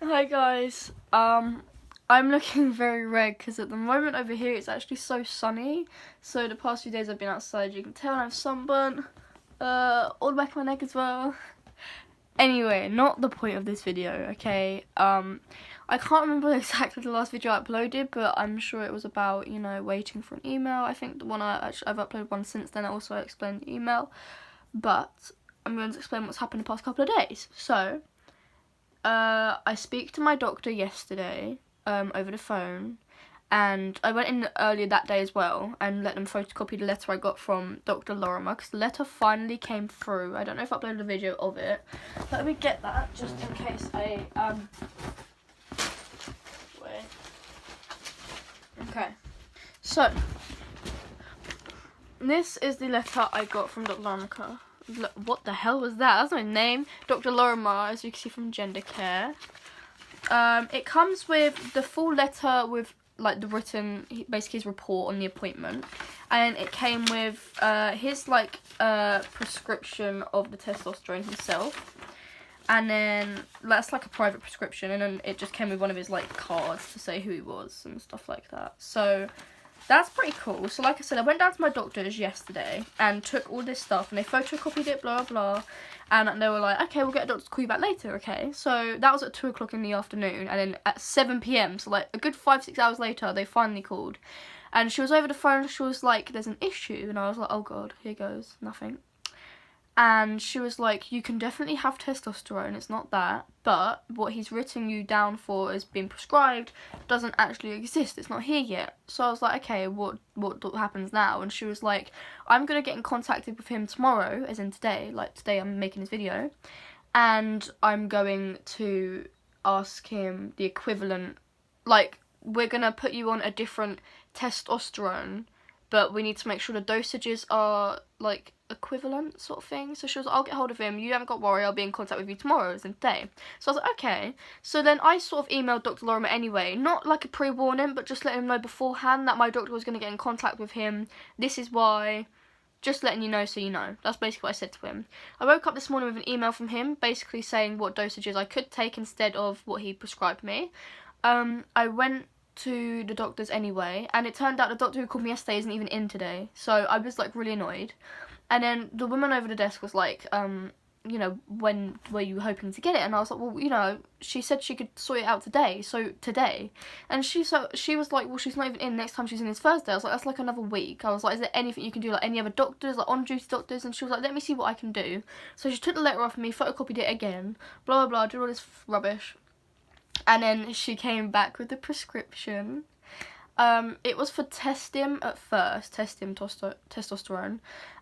Hi guys. I'm looking very red because at the moment over here it's actually so sunny. So the past few days I've been outside, you can tell I have sunburn. All the back of my neck as well. Anyway, not the point of this video, okay? I can't remember exactly the last video I uploaded, but I'm sure it was about, you know, waiting for an email. I think the one I've uploaded one since then. I also explained the email, but I'm going to explain what's happened the past couple of days. So, I speak to my doctor yesterday, over the phone, and I went in earlier that day as well and let them photocopy the letter I got from Dr. Lorimer, because the letter finally came through. I don't know if I uploaded a video of it. Let me get that, just in case I, wait. Okay, so, this is the letter I got from Dr. Lorimer. What the hell was that? That's my name. Dr. Lorimer, as you can see from Gender Care. It comes with the full letter with like the written, basically his report on the appointment, and it came with his like prescription of the testosterone himself, and then that's like a private prescription, and then it just came with one of his like cards to say who he was and stuff like that. So that's pretty cool. So like I said, I went down to my doctor's yesterday and took all this stuff, and they photocopied it, blah blah, and they were like, okay, we'll get a doctor to call you back later, okay? So that was at 2 o'clock in the afternoon, and then at 7 p.m, so like a good 5-6 hours later, they finally called, and she was over the phone. She was like, there's an issue, and I was like, oh god, here goes nothing. And she was like, you can definitely have testosterone, it's not that, but what he's written you down for as being prescribed doesn't actually exist, it's not here yet. So I was like, okay, what happens now? And she was like, I'm going to get in contact with him tomorrow, as in today, like today I'm making this video, and I'm going to ask him the equivalent, like, we're going to put you on a different testosterone, but we need to make sure the dosages are, like, equivalent sort of thing. So she was like, I'll get hold of him, you haven't got to worry, I'll be in contact with you tomorrow, as in today. So I was like, okay. So then I sort of emailed Dr. Lorimer anyway, not like a pre-warning, but just letting him know beforehand that my doctor was going to get in contact with him. This is why, just letting you know so you know. That's basically what I said to him. I woke up this morning with an email from him, basically saying what dosages I could take instead of what he prescribed me. I went to the doctor's anyway, and it turned out the doctor who called me yesterday isn't even in today, so I was like really annoyed. And then the woman over the desk was like, you know, when were you hoping to get it? And I was like, well, you know, she said she could sort it out today, so today. And she was like, well, she's not even in, next time she's in is Thursday. I was like, that's like another week. I was like, is there anything you can do, like any other doctors, like on-duty doctors? And she was like, let me see what I can do. So she took the letter off me, photocopied it again, blah blah blah, did all this rubbish. And then she came back with the prescription. It was for Testim at first, testosterone,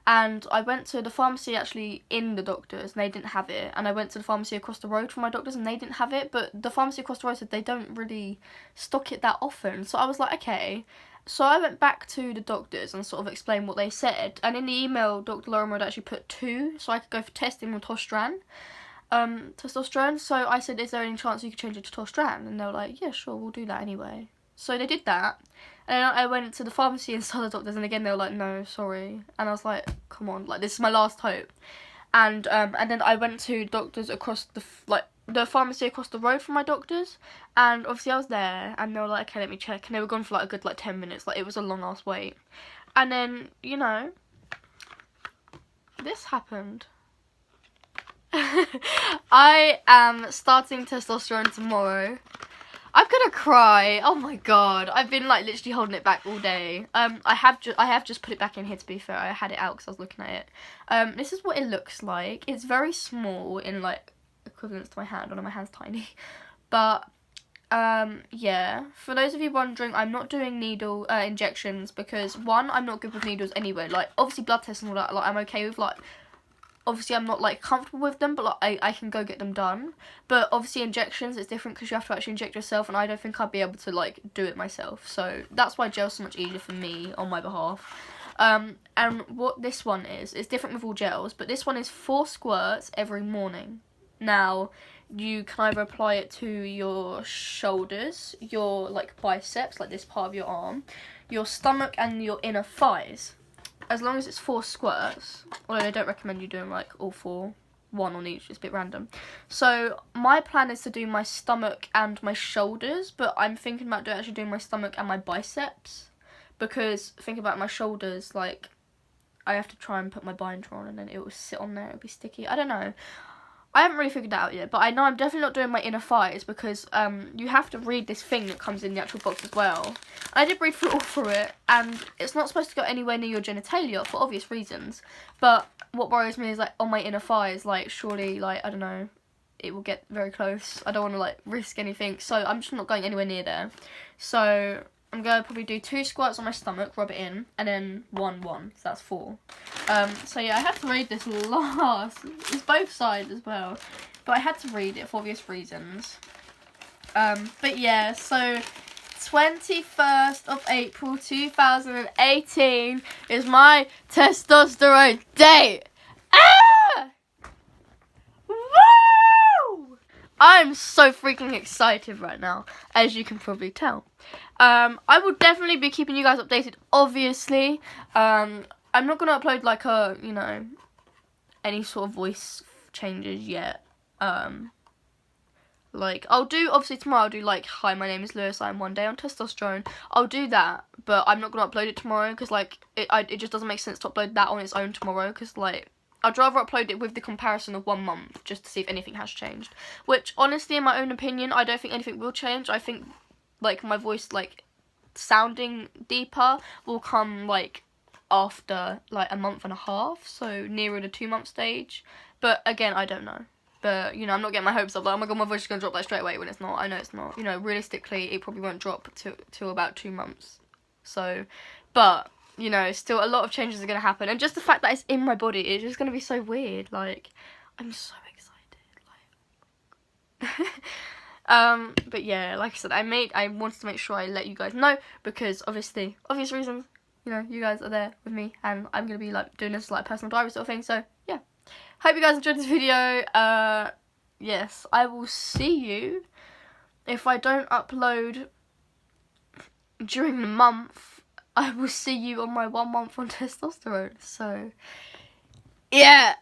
and I went to the pharmacy actually in the doctor's and they didn't have it, and I went to the pharmacy across the road from my doctor's and they didn't have it, but the pharmacy across the road said they don't really stock it that often. So I was like, okay. So I went back to the doctor's and sort of explained what they said, and in the email Dr. Lorimer had actually put 2, so I could go for Testim or testosterone. So I said, is there any chance you could change it to Tostran? And they were like, yeah, sure, we'll do that anyway. So they did that, and then I went to the pharmacy and saw the doctors, and again they were like, no, sorry. And I was like, come on, like, this is my last hope. And then I went to doctors across the pharmacy across the road from my doctor's, and obviously I was there, and they were like, okay, let me check, and they were gone for like a good like 10 minutes, like it was a long ass wait. And then, you know, this happened. I am starting testosterone tomorrow. I'm gonna cry. Oh my god. I've been like literally holding it back all day. I have just put it back in here, to be fair. I had it out because I was looking at it. This is what it looks like. It's very small in like equivalence to my hand, although my hand's tiny. But yeah, for those of you wondering, I'm not doing needle injections because, one, I'm not good with needles anyway. Like, obviously blood tests and all that, like I'm okay with, like, obviously I'm not like comfortable with them, but like I can go get them done. But obviously injections, it's different because you have to actually inject yourself, and I don't think I'd be able to like do it myself. So that's why gel's so much easier for me on my behalf. And what this one is, it's different with all gels, but this one is 4 squirts every morning. Now, you can either apply it to your shoulders, your like biceps, like this part of your arm, your stomach, and your inner thighs. As long as it's 4 squirts, although they don't recommend you doing like all 4 one on each. It's a bit random. So my plan is to do my stomach and my shoulders, but I'm thinking about actually doing my stomach and my biceps, because think about my shoulders, like I have to try and put my binder on and then it will sit on there, it'll be sticky. I don't know. I haven't really figured that out yet, but I know I'm definitely not doing my inner thighs, because you have to read this thing that comes in the actual box as well. I did read through it, and it's not supposed to go anywhere near your genitalia for obvious reasons. But what worries me is, like, on my inner thighs, like, surely, like, I don't know, it will get very close. I don't want to, like, risk anything, so I'm just not going anywhere near there. So I'm going to probably do 2 squats on my stomach, rub it in, and then 1, so that's 4. So yeah, I had to read this last. It's both sides as well, but I had to read it for obvious reasons. But yeah, so 21st of April 2018 is my testosterone date. Ah! Woo! I'm so freaking excited right now, as you can probably tell. I will definitely be keeping you guys updated, obviously. I'm not going to upload, like, you know, any sort of voice changes yet. Like, I'll do, obviously tomorrow I'll do, like, hi, my name is Lewis, I'm one day on testosterone. I'll do that, but I'm not going to upload it tomorrow, because, like, it just doesn't make sense to upload that on its own tomorrow, because, like, I'd rather upload it with the comparison of 1 month, just to see if anything has changed. Which, honestly, in my own opinion, I don't think anything will change. I think, like, my voice, like, sounding deeper will come, like, after, like, a month and a half, so nearer the 2-month stage. But, again, I don't know. But, you know, I'm not getting my hopes up, like, oh my god, my voice is going to drop, like, straight away, when it's not. I know it's not. You know, realistically, it probably won't drop till about 2 months. So, but, you know, still a lot of changes are going to happen. And just the fact that it's in my body, it's just going to be so weird. Like, I'm so excited. Like, but yeah, like I said, I wanted to make sure I let you guys know, because obviously, obvious reasons, you know, you guys are there with me, and I'm going to be, like, doing this, like, personal diary sort of thing. So, yeah. Hope you guys enjoyed this video. Yes, I will see you if I don't upload during the month. I will see you on my 1 month on testosterone. So, yeah.